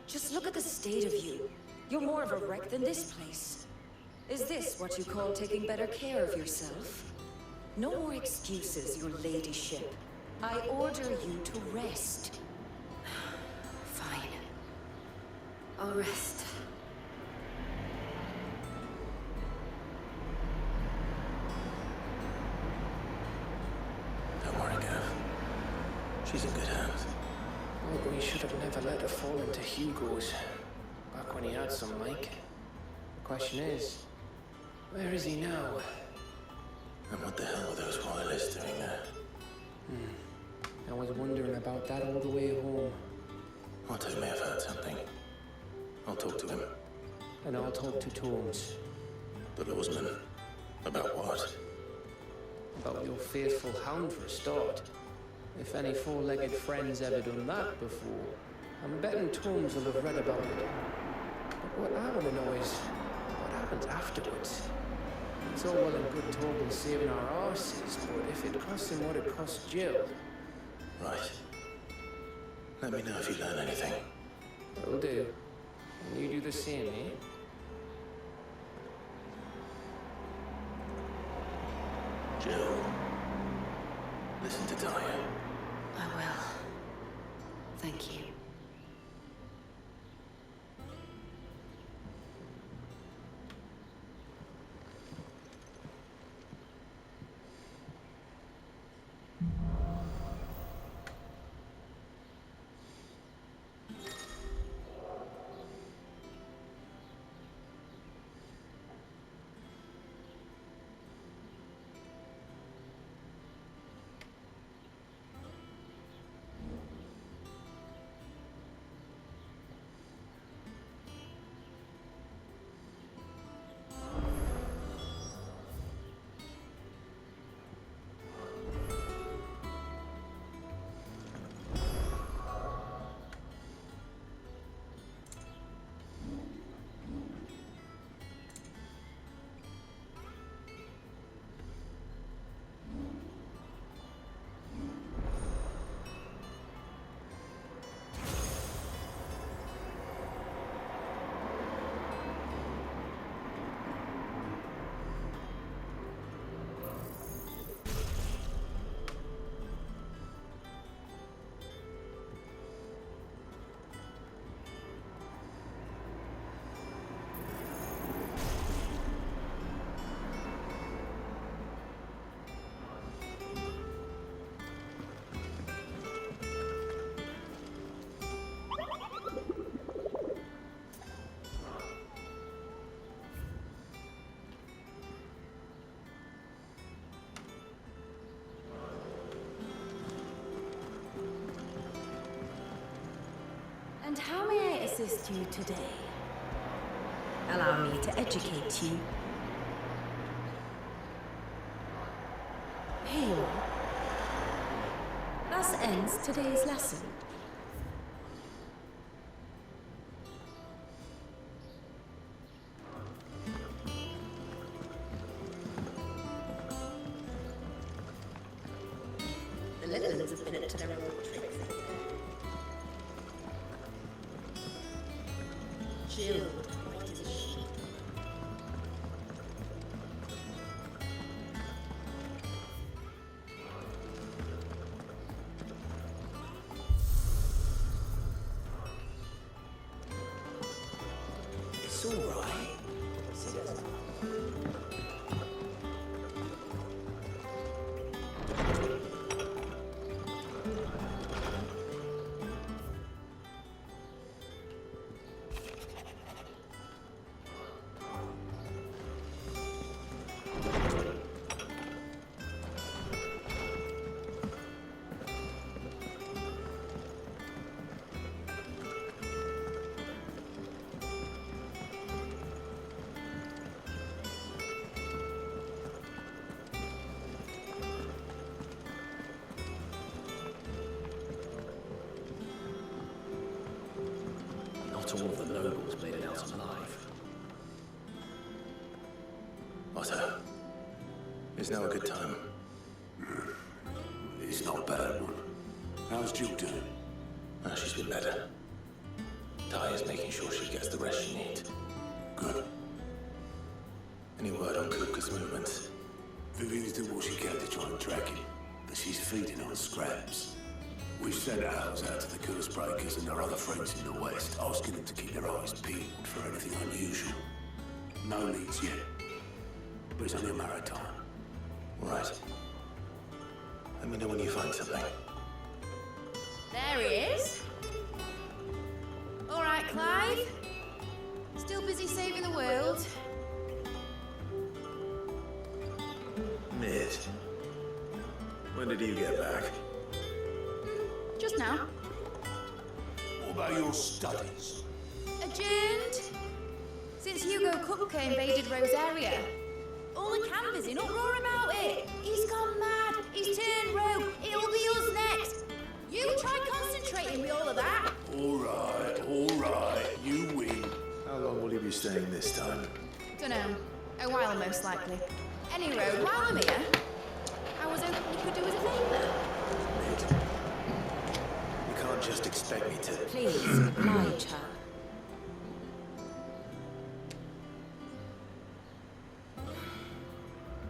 Just look at the state of you. You're more of a wreck than this place. Is this what you call taking better care of yourself? No more excuses, your ladyship. I order you to rest. Fine. I'll rest. Don't worry, Gav. She's in good hands. Well, we should have never let her fall into Hugo's. Back when he had some like. The question is, where is he now? And what the hell were those wireless doing there? I was wondering about that all the way home. Otto may have heard something. I'll talk to him. And I'll talk to Tomes. The lawsman. About what? About your faithful hound for a start. If any four-legged friend's ever done that before, I'm betting Tomes will have read about it. But what I want to know is, what happens afterwards? It's all well and good Torgal saving our arses, but if it costs him what it cost Jill... Right. Let me know if you learn anything. Will do. And you do the same, eh? Jill. Listen to Daya. I will. Thank you. And how may I assist you today? Allow me to educate you. Here you are. Thus ends today's lesson. The Littlers have been to their own tricks. Jill, white as a sheet. It's all right. Not all of the nobles made it out alive. Otto, is now a good time? It's not a bad one. How's Jill doing? She's been better. Ty is making sure she gets the rest she needs. Good. Any word on Kupka's movements? Vivian's doing what she can to try and track him, but she's feeding on scraps. We've sent ours out to the curse breakers and their other friends in the west, asking them to keep their eyes peeled for anything unusual. No leads yet, but it's only a matter of time. Right. Let me know when you find something. There he is. All right, Clive. Still busy saving the world. Mid. When did you get back? Just now. What about your studies? Adjourned. Since Hugo Kupka invaded Rosaria. All the campers in uproar about it. He's gone mad. He's turned rogue. It'll be us next. You try concentrating with all of that. All right. You win. How long will you be staying this time? Dunno. A while, most likely. Anyway, while I'm here, I was hoping you could do us a favour. Mid. You can't just expect me to... Please, oblige her.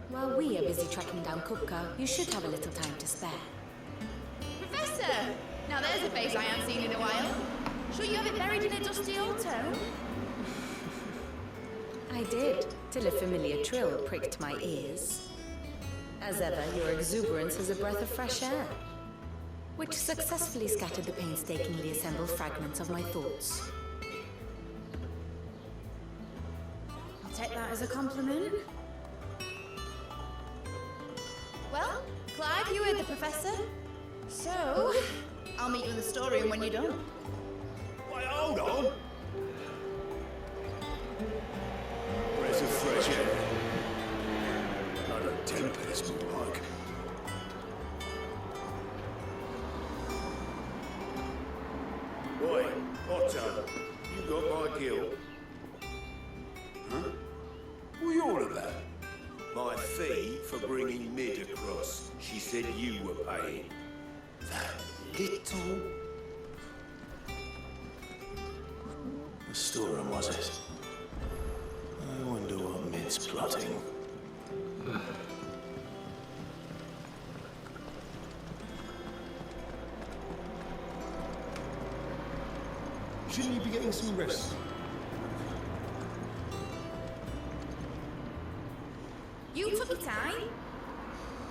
While we are busy tracking down Kupka, you should have a little time to spare. Professor! Now there's a face I haven't seen in a while. Sure you have it buried in a dusty old tome? I did, till a familiar trill pricked my ears. As ever, your exuberance is a breath of fresh air, which successfully scattered the painstakingly assembled fragments of my thoughts. I'll take that as a compliment. Well, Clive, you heard the professor. So, I'll meet you in the storeroom when you're done. Wait, hold on. Breath of fresh air. I don't tempest more like. Boy, Otto, you got my guilt. Huh? What you all about? My fee for bringing Mid across. She said you were paying. That little... The storeroom, was it? I wonder what Mid's plotting. Shouldn't you be getting some rest? You took your time.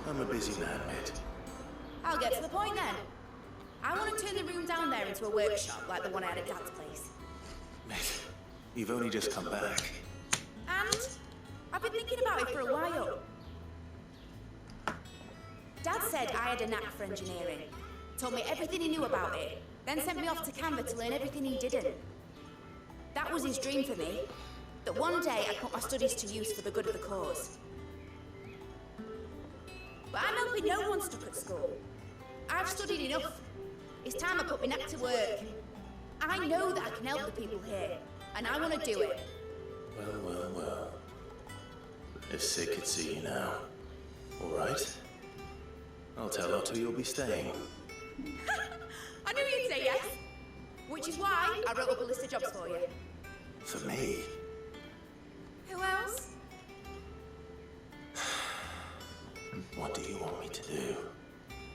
I'm a busy man, Mid. I'll get to the point then. I want to turn the room down there into a workshop like the one I had at Dad's place. Mid, you've only just come back. And I've been thinking about it for a while. Dad said I had a knack for engineering. Told me everything he knew about it. Then sent me off to Canva to learn everything he didn't. That was his dream for me. That one day I'd put my studies to use for the good of the cause. But I'm hoping no one's stuck at school. I've studied enough. It's time I put my neck to work. I know that I can help the people here, and I want to do it. Well. If Sid could see you now. All right. I'll tell Otto you'll be staying. I knew you'd say yes. Which is why I wrote up a list of jobs for you. For me? Who else? What do you want me to do?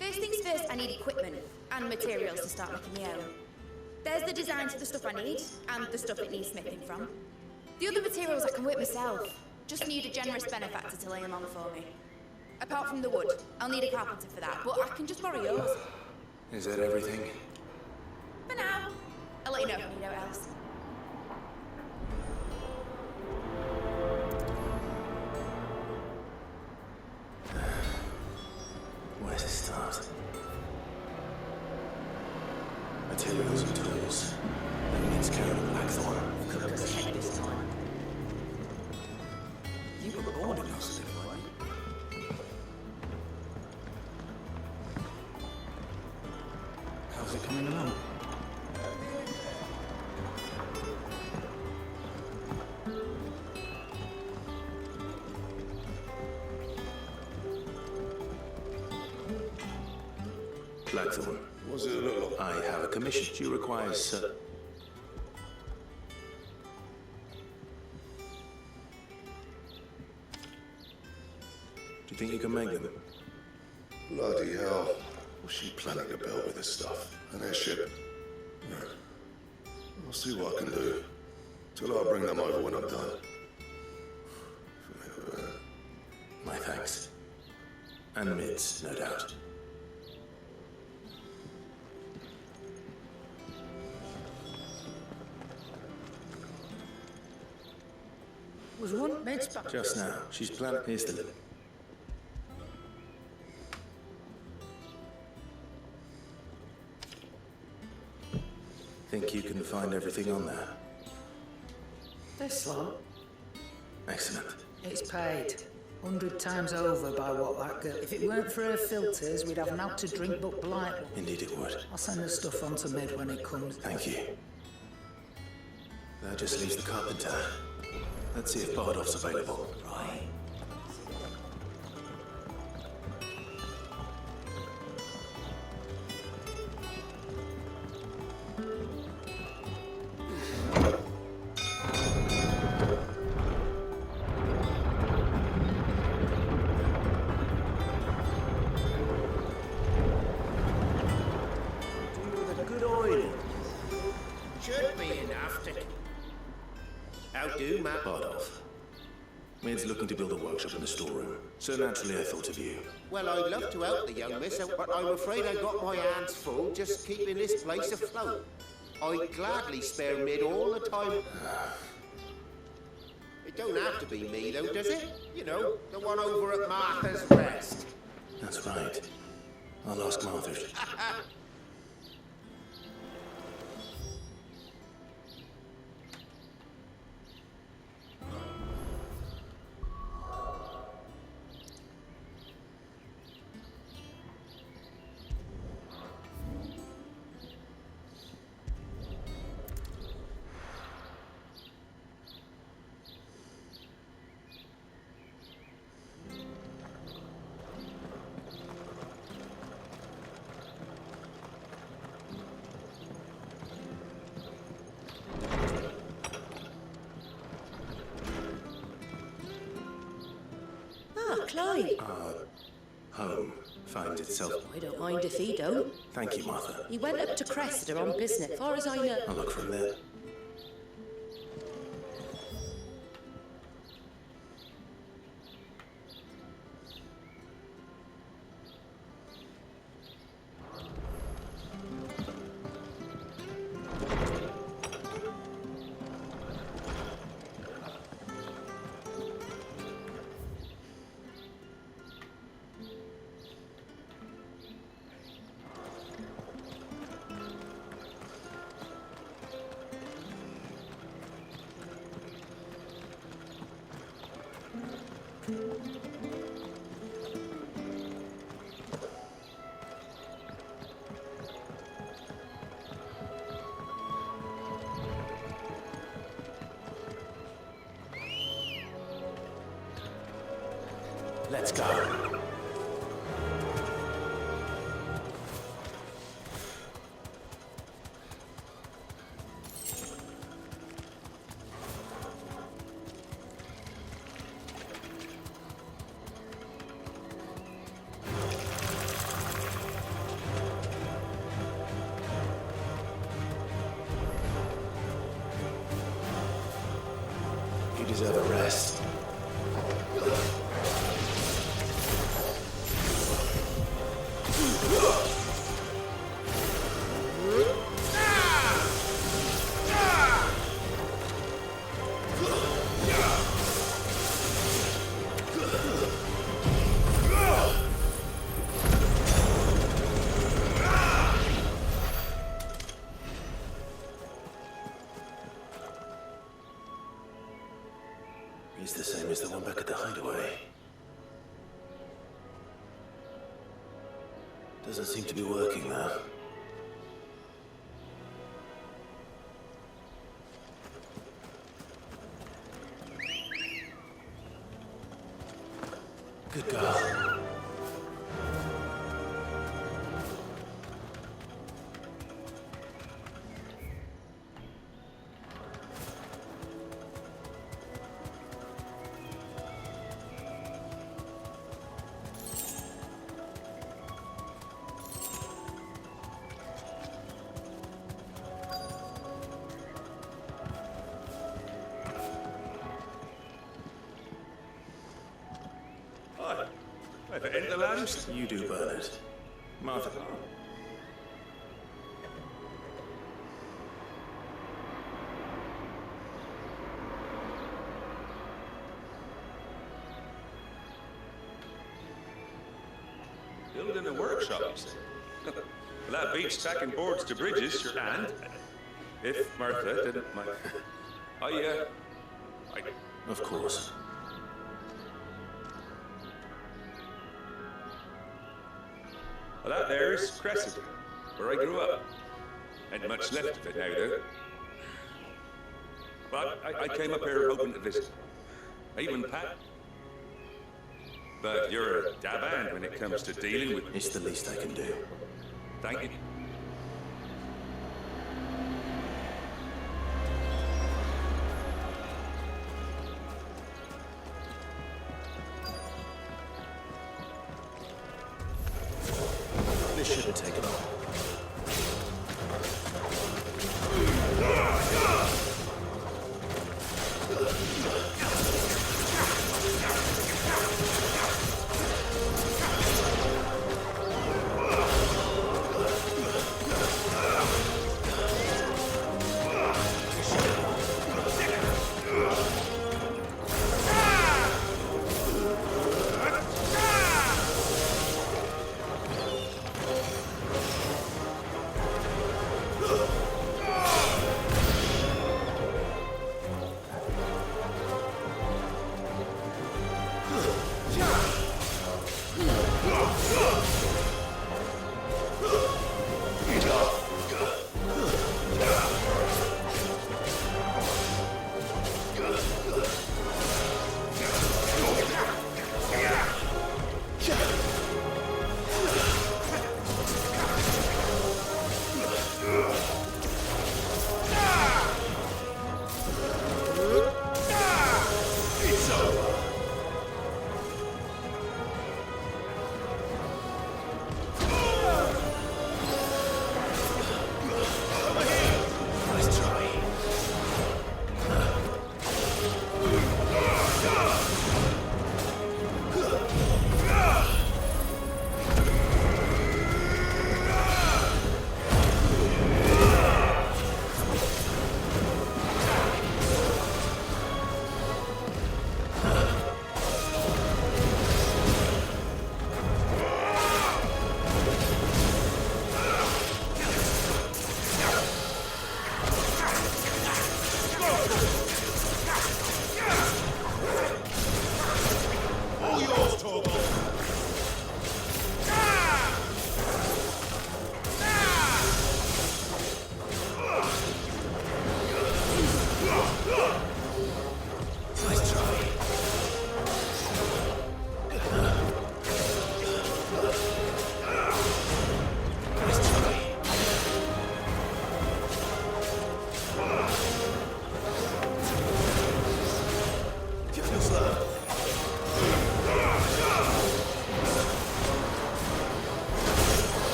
First things first, I need equipment and materials to start making my own. There's the designs for the stuff I need, and the stuff it needs smithing from. The other materials I can work myself. Just need a generous benefactor to lay them on for me. Apart from the wood, I'll need a carpenter for that, but I can just borrow yours. Is that everything? For now. I'll let you know if I need anything else. Where to start? Materials and tools. That means carrying a blackthorn. Kupka's head this time. You were born in us, weren't you? How's it coming along? Blackthorn. What does it look like? I have a commission. She requires You think you can make them? Bloody hell. What's she planning to build with this stuff? An airship? No. I'll see what I can do. Till I bring them over when I'm done. My thanks. And Mid's, no doubt. Was one Mid's back? Just now. She's planning. Here's the lip. Think you can find everything on there? This lot? Excellent. It's paid. 100 times over by what that girl... If it weren't for her filters, we'd have naught to drink but blight. Indeed it would. I'll send the stuff on to Mid when it comes. Thank you. That just leaves the carpenter. Let's see if Bardolph's available. Right. Mid's looking to build a workshop in the storeroom, so naturally I thought of you. Well, I'd love to help the young miss, but I'm afraid I got my hands full just keeping this place afloat. I'd gladly spare Mid all the time. It don't have to be me, though, does it? You know, the one over at Martha's Rest. That's right. I'll ask Martha. Clyde. Home finds itself. I don't mind if he don't. Thank you, Martha. He went up to Cressida on business, far as I know. I'll look from there. Let's go. You deserve a rest. He's the same as the one back at the hideaway. Doesn't seem to be working now. Good girl. If it ain't the lambs, You do burn it. Martha. building a workshop, you say? Well, that beats stacking boards to bridges, sure, and if Martha didn't mind. I Of course. Well, that there is Crescent, where I grew up. Ain't much left of it now, though. But I came up here hoping to visit. Even Pat. But you're a dab hand when it comes to dealing with... It's the least I can do. Thank you. This shouldn't take long.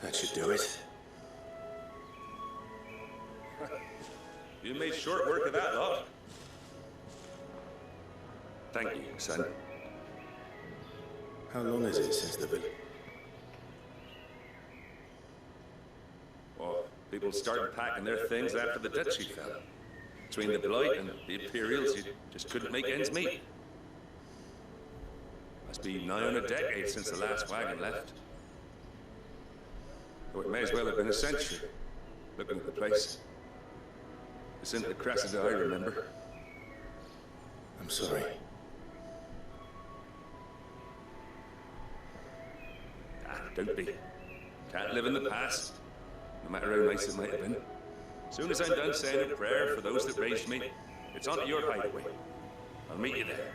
That should do it. You made short work of that lot. Thank you, son. How long is it since the village? Well, people started packing their things after the duchy fell. Between the Blight and the Imperials, you just couldn't make ends meet. Must be nigh on a decade since the last wagon left. Oh, it may as well have been a century, looking at the place. This isn't the Crescent I remember. I'm sorry. Don't be. Can't live in the past, no matter how nice it might have been. As soon as I'm done saying a prayer for those that raised me, it's on to your hideaway. I'll meet you there.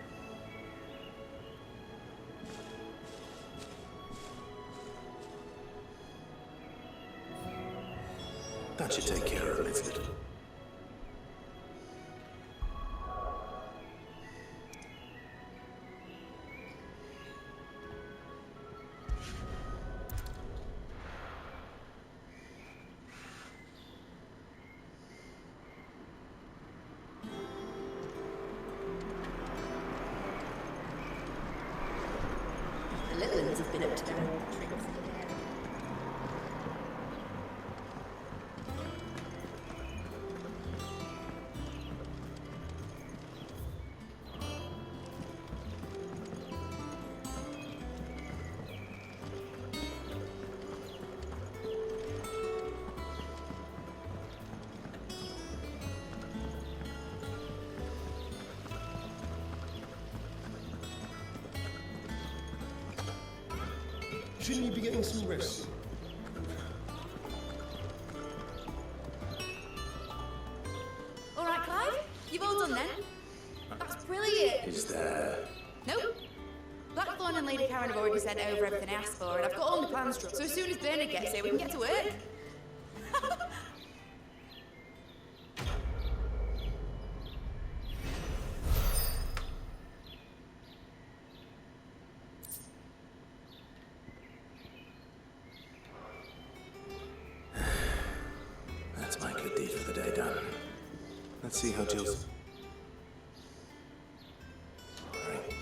That should take care of it. The little ones have been up to their own tricks. Shouldn't you be getting some rest? All right, Clive? You've all done then? That's brilliant. Is there... Nope. Blackthorn and Lady Karen have already sent over everything I asked for, and I've got all my plans drawn. So as soon as Bernard gets here, we can get to work. That's my good deed for the day done. Let's see how Jill's... Right.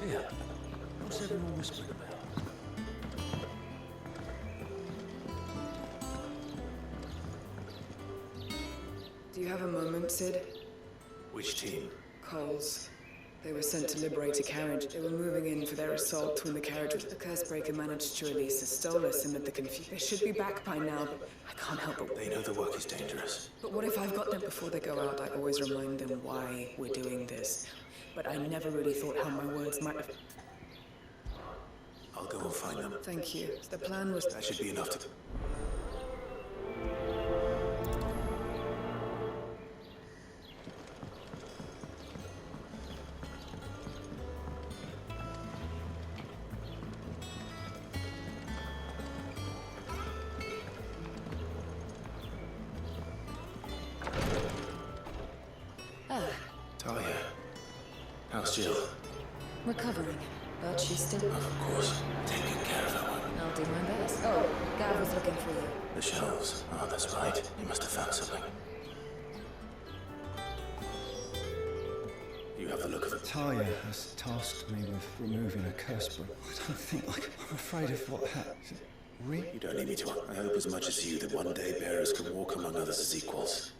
Yeah. What's everyone whispering about? Do you have a moment, Sid? Which team? Coles. They were sent to liberate a carriage. They were moving in for their assault when the carriage was... The Cursebreaker managed to release us, stole us amid the confusion. They should be back by now, but I can't help but... They know the work is dangerous. But what if I've got them before they go out? I always remind them why we're doing this. But I never really thought how my words might have... I'll go and find them. Thank you. The plan was... That should be enough to... Talia. How's Jill? Recovering, but she's still... Of course. Taking care of her one. I'll do my best. Oh, Gav was looking for you. The shelves. Oh, that's right. You must have found something. You have the look of it. Talia has tasked me with removing a curse book. I don't think I'm afraid of what happens. Really? You don't need me to. I hope as much as you that one day bearers can walk among others as equals.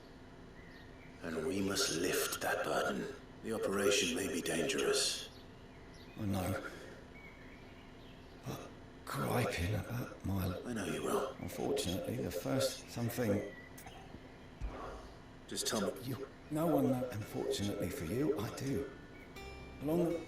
And we must lift that burden. The operation may be dangerous. I know. But griping about my... I know you will. Unfortunately, the first something... Just tell me. You... No one knows. Unfortunately for you, I do. Along the...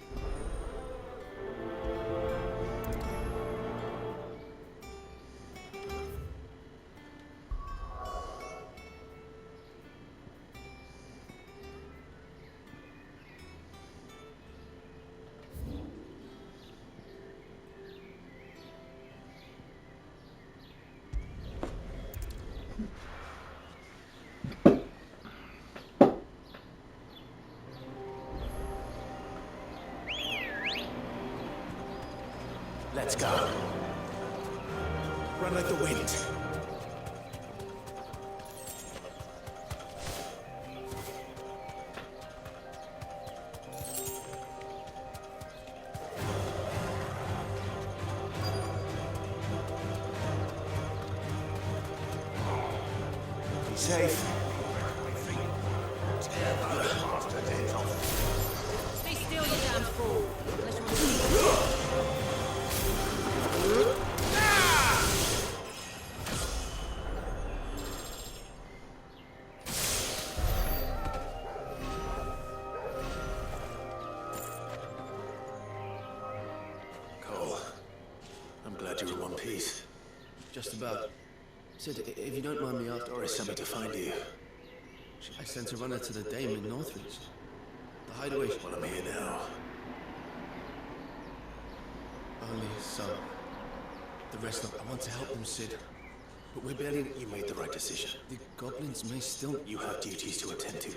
Let's go. Run like the wind. Be safe. Stay still, you damn fool. Unless you want to... Cole, you're in one piece. Just about. Sid, if you don't mind me asking... Doris sent me to find you. I sent a runner to the Dame in Northridge. The hideaway... Well, I'm here now. Only some. The rest of... I want to help them, Sid. But we're barely... You made the right decision. The goblins may still... You have duties to attend to.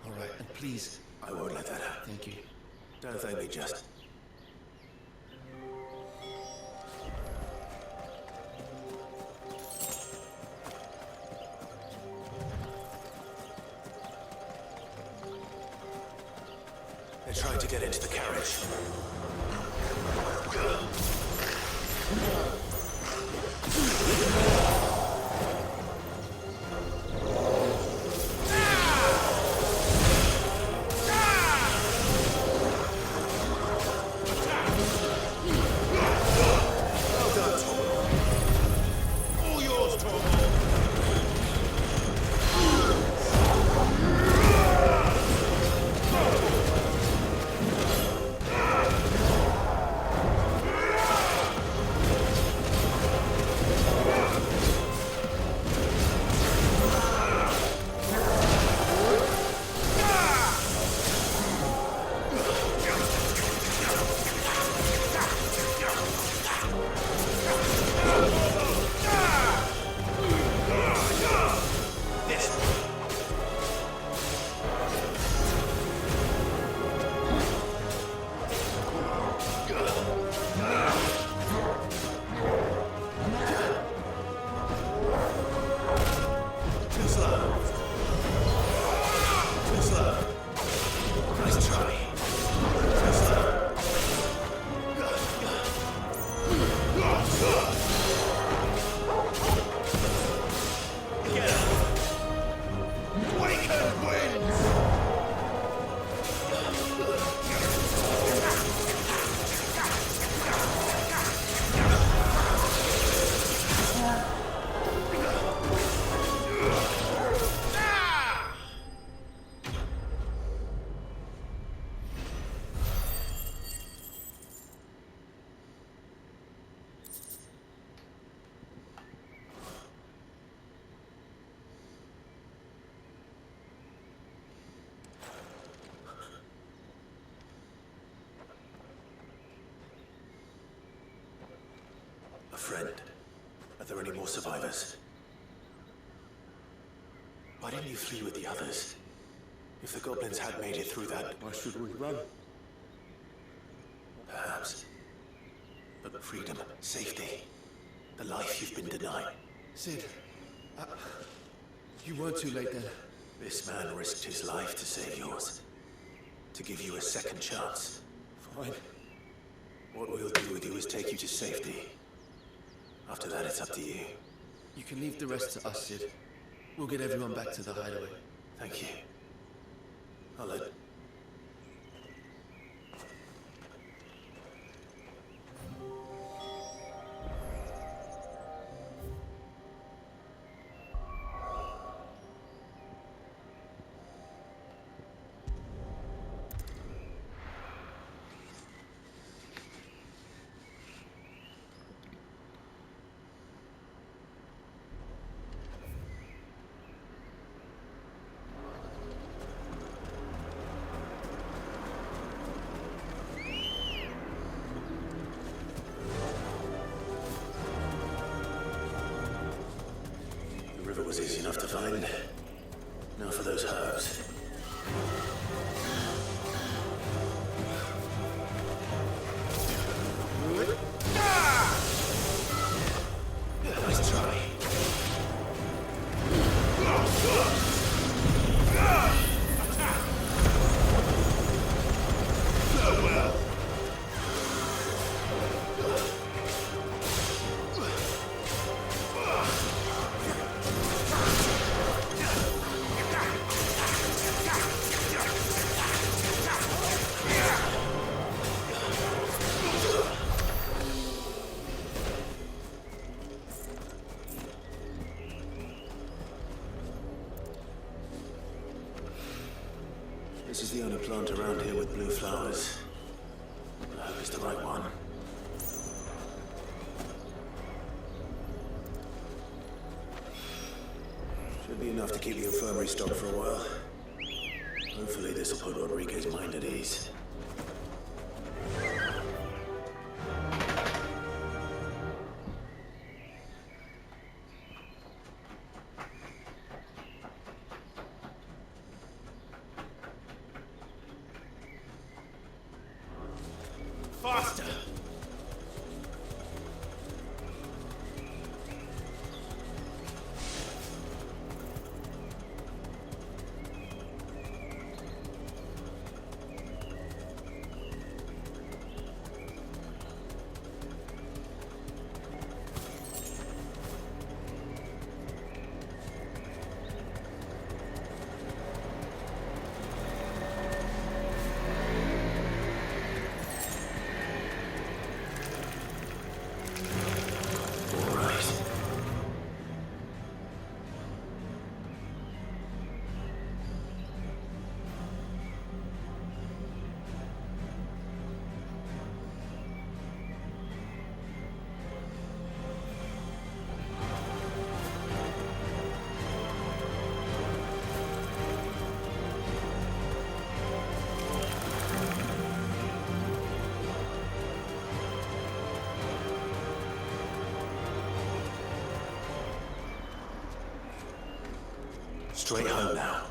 All right, and please... I won't let that happen. Thank you. Don't thank me, just... They're trying to get into the carriage. Friend, are there any more survivors? Why didn't you flee with the others? If the goblins had made it through that... Why should we run? Perhaps. But freedom, safety, the life you've been denied. Sid, you weren't too late then. This man risked his life to save yours. To give you a second chance. Fine. What we'll do with you is take you to safety. After that, it's up to you. You can leave the rest to us, Sid. We'll get everyone back to the hideaway. Thank you. I'll let... It was easy enough to find. Now for those herbs. Nice try. Farewell. This is the only plant around here with blue flowers. I hope it's the right one. enough to keep the infirmary stocked for a while. Hopefully this will put Rodriguez's mind at ease. Faster! Straight home now.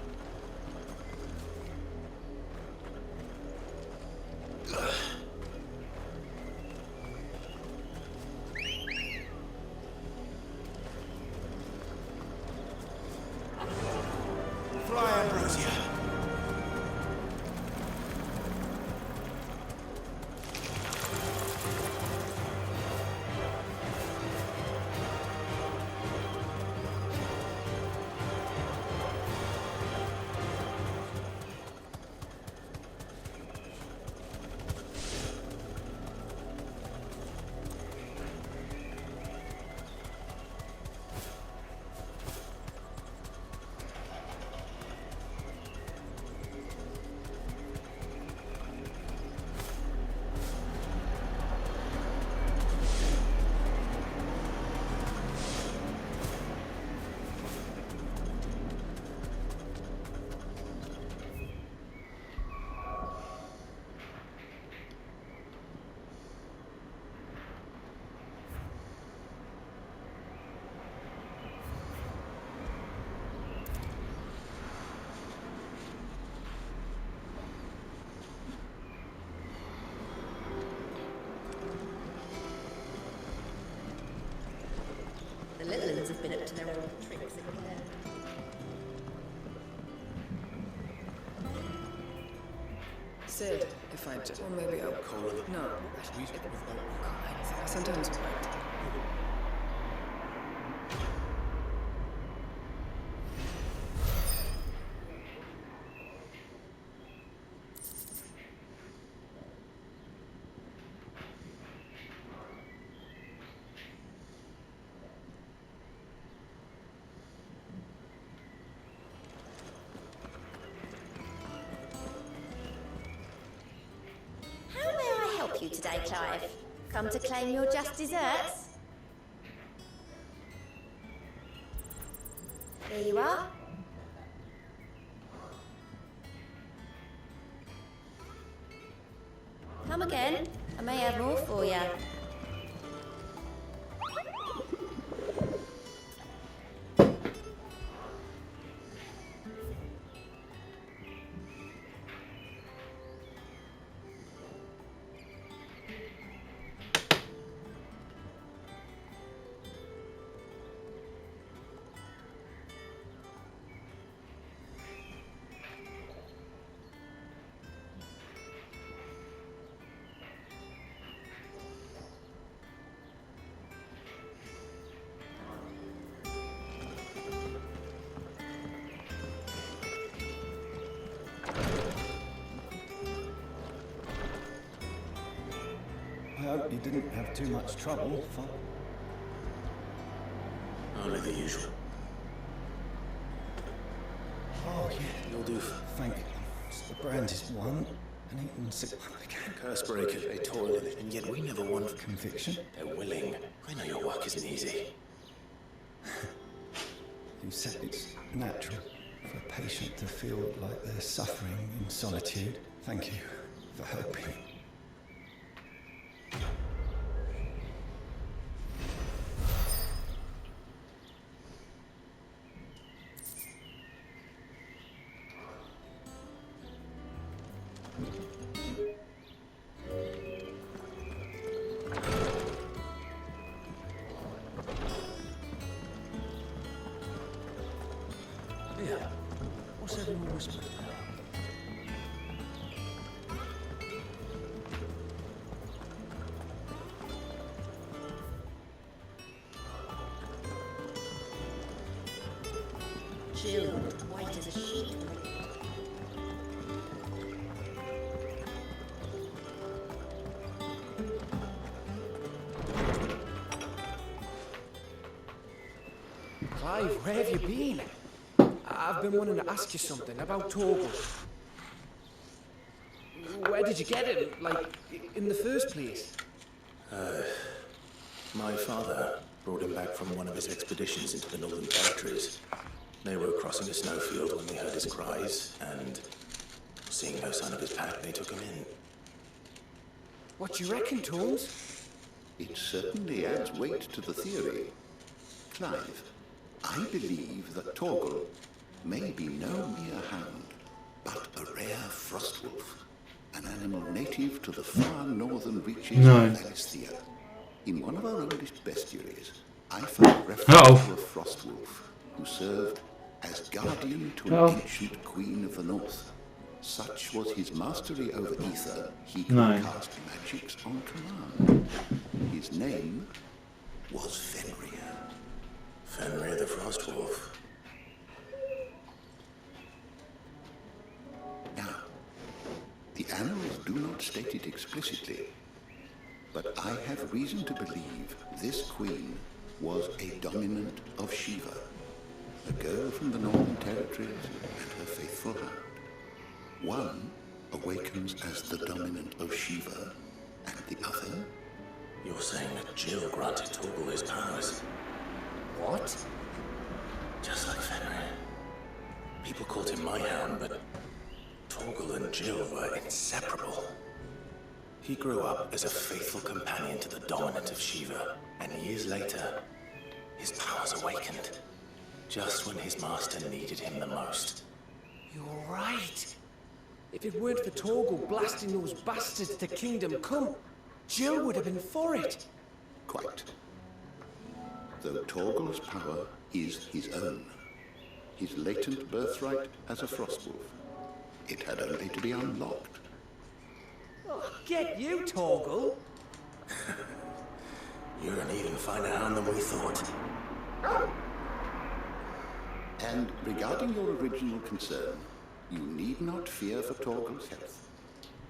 Fly, Ambrosia. The little ones have been up to their old tricks again. Sid, if I just... Or maybe I'll... No. I sometimes wait. You today, Clive? Come to claim your just desserts? Here you are. Come again. I may have more for you. I hope you didn't have too much trouble. Only the usual. Oh, yeah. You'll do. Thank you. The brand is one, and eaten sick again. Cursebreaker, they toil in it, and yet we never won for Conviction? They're willing. I know your work isn't easy. You said it's natural for a patient to feel like they're suffering in solitude. Thank you for helping. Yeah. What's everyone whispering about? Jill, white as a sheet. Clive, where have you been? I've been wanting to ask you something about Torgal. Where did you get him, like, in the first place? My father brought him back from one of his expeditions into the Northern Territories. They were crossing a snowfield when they heard his cries, and seeing no sign of his pack, they took him in. What do you reckon, Tomes? It certainly adds weight to the theory. Clive, I believe that Torgal may be no mere hound, but a rare frostwolf, an animal native to the far northern reaches of Valisthea. In one of our oldest bestiaries, I found reference to a frostwolf who served as guardian to an ancient queen of the north. Such was his mastery over Æther, he could cast magics on command. His name was Fenrir. Fenrir the Frostwolf. Now, the annals do not state it explicitly, but I have reason to believe this queen was a dominant of Shiva, a girl from the Northern Territories and her faithful hound. One awakens as the dominant of Shiva, and the other... You're saying that Jill granted Torgal his powers? What? Just like Fenrir. People called him my hound, but Torgal and Jill were inseparable. He grew up as a faithful companion to the dominant of Shiva, and years later, his powers awakened, just when his master needed him the most. You're right. If it weren't for Torgal blasting those bastards to Kingdom Come, Jill would have been for it. Quite. Though Torgal's power is his own, his latent birthright as a frostwolf, it had only to be unlocked. Oh, get you, Torgal! You're an even finer hound than we thought. And regarding your original concern, you need not fear for Torgal's health.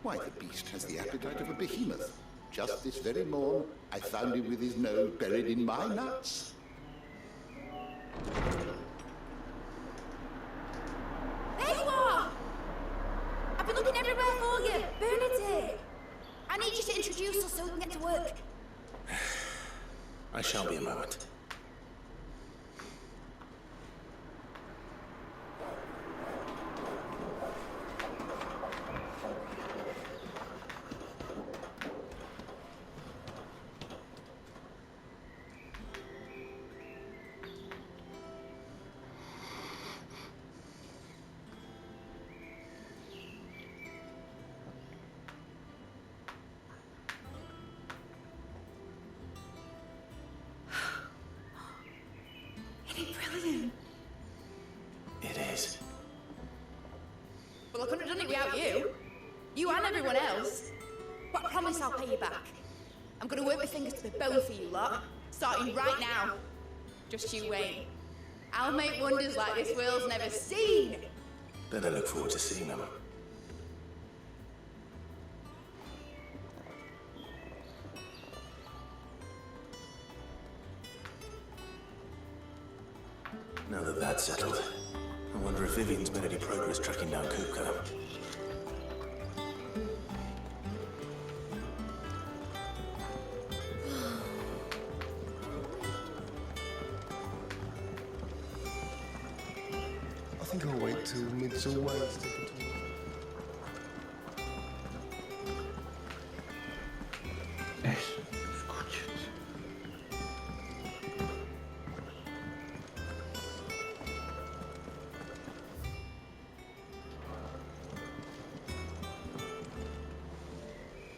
Why, the beast has the appetite of a behemoth. Just this very morn, I found him with his nose buried in my nuts. There you are! I've been looking everywhere for you. Bernadette! I need you to introduce us so we can get to work. I shall be a moment. It is. Well, I couldn't have done it without you. You and everyone else. But I promise I'll pay you back. I'm gonna work my fingers to the bone for you lot, starting right now. Just you wait. I'll make wonders like this world's never seen. Then I look forward to seeing them. Now that that's settled, I wonder if Vivian's made any progress tracking down Kupka. think I'll wait till mid's all way to take a talk.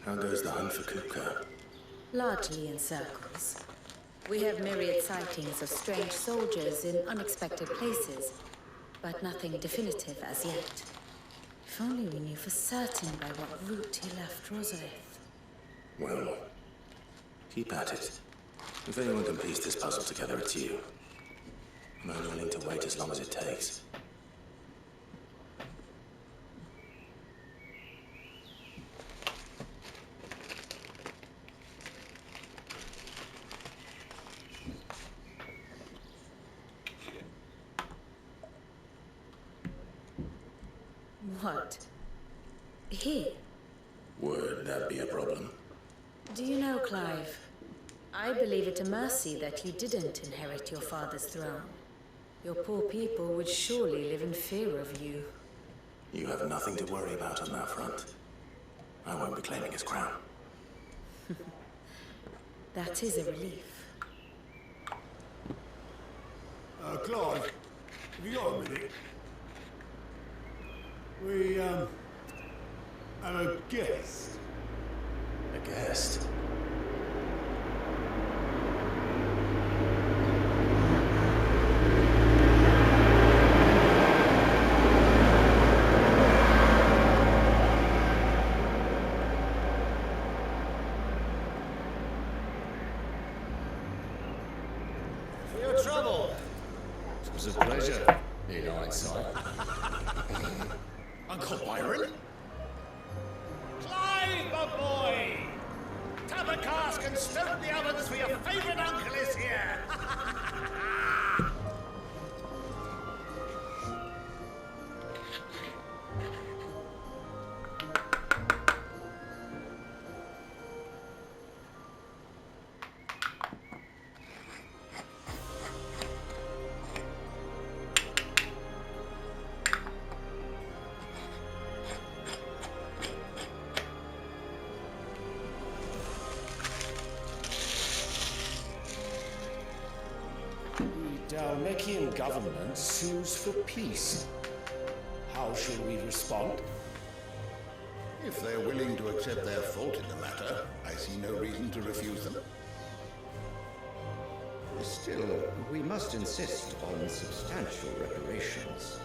How goes the hunt for Kuka? Largely in circles. We have myriad sightings of strange soldiers in unexpected places, but nothing definitive as yet. If only we knew for certain by what route he left Rosalith. Well, keep at it. If anyone can piece this puzzle together, it's you. I'm only willing to wait as long as it takes. What? Here? Would that be a problem? Do you know, Clive? I believe it a mercy that you didn't inherit your father's throne. Your poor people would surely live in fear of you. You have nothing to worry about on that front. I won't be claiming his crown. That is a relief. Clive, have you got a minute? We, have a guest. A guest? For your trouble. It was a pleasure, in hindsight. Uncle Byron? Clive, my boy! Tap a cask and stoke the ovens for your favourite uncle is here! Dalmekian government sues for peace. How shall we respond? If they're willing to accept their fault in the matter, I see no reason to refuse them. Still, we must insist on substantial reparations.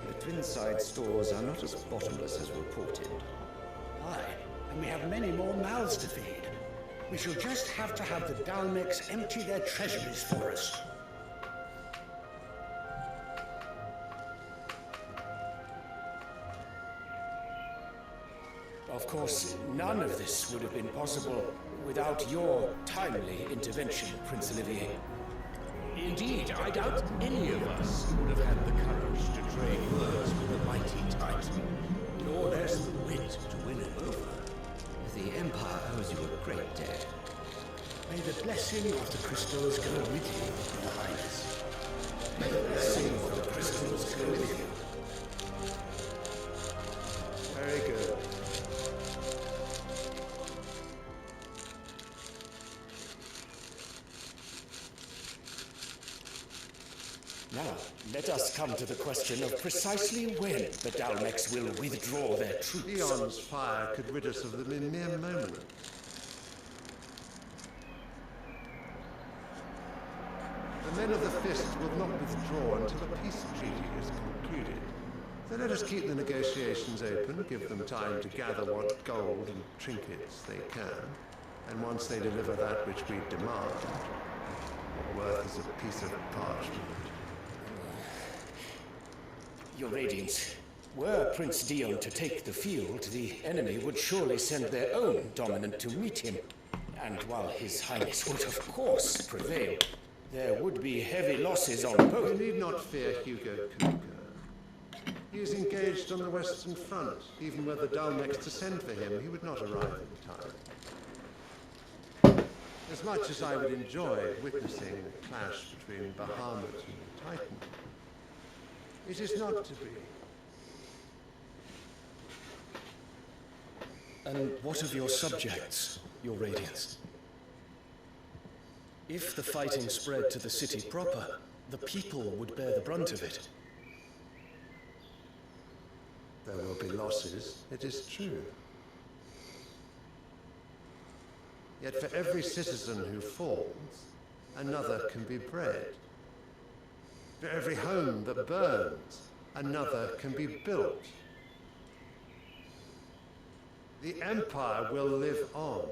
The Twinside stores are not as bottomless as reported. Aye, and we have many more mouths to feed. We shall just have to have the Dalmeks empty their treasuries for us. Of course, none of this would have been possible without your timely intervention, Prince Olivier. Indeed, I doubt any of us would have had the courage to trade words with the mighty Titan, nor less the wit to win him over. The Empire owes you a great debt. May the blessing of the crystals go with you, Your Highness. May the blessing of the crystals go with you. Very good. Now, let us come to the question of precisely when the Dalmeks will withdraw their troops. Eon's fire could rid us of them in mere moments. The men of the Fist will not withdraw until a peace treaty is concluded. So let us keep the negotiations open, give them time to gather what gold and trinkets they can, and once they deliver that which we demand, what worth is a piece of parchment? Your Radiance, were Prince Dion to take the field, the enemy would surely send their own dominant to meet him. And while His Highness would of course prevail, there would be heavy losses on both. You need not fear Hugo Kuka. He is engaged on the Western Front. Even were the Dalmeks to send for him, he would not arrive in time. As much as I would enjoy witnessing the clash between Bahamut and Titan, It is not to be. And what of your subjects, your Radiance? If the fighting spread to the city proper, the people would bear the brunt of it. There will be losses, it is true. Yet for every citizen who falls, another can be bred. For every home that burns, another can be built. The Empire will live on.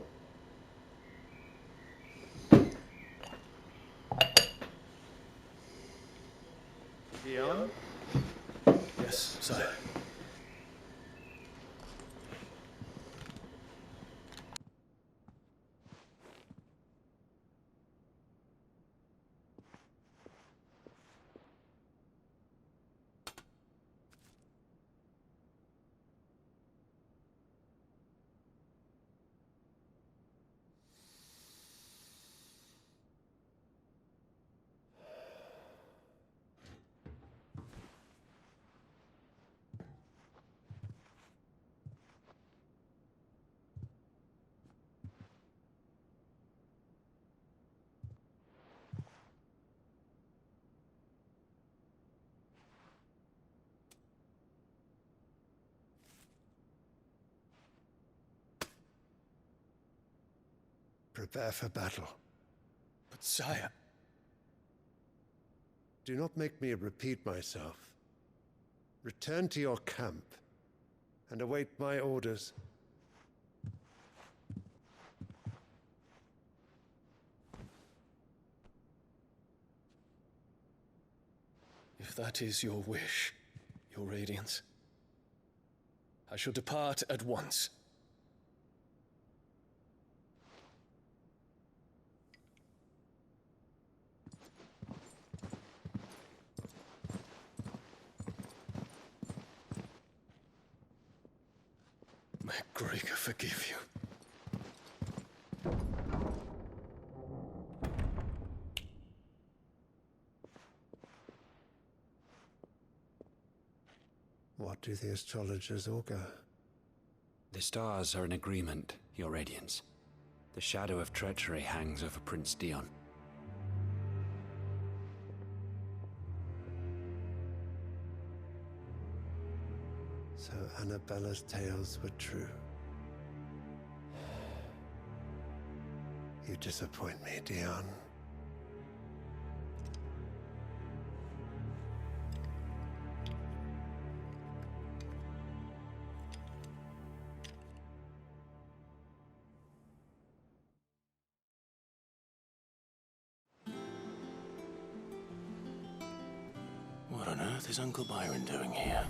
Dion? Yes, sire. Prepare for battle. But sire... Do not make me repeat myself. Return to your camp and await my orders. If that is your wish, your Radiance, I shall depart at once. May Gregor forgive you. What do the astrologers augur? The stars are in agreement, your Radiance. The shadow of treachery hangs over Prince Dion. So Annabella's tales were true. You disappoint me, Dion. What on earth is Uncle Byron doing here?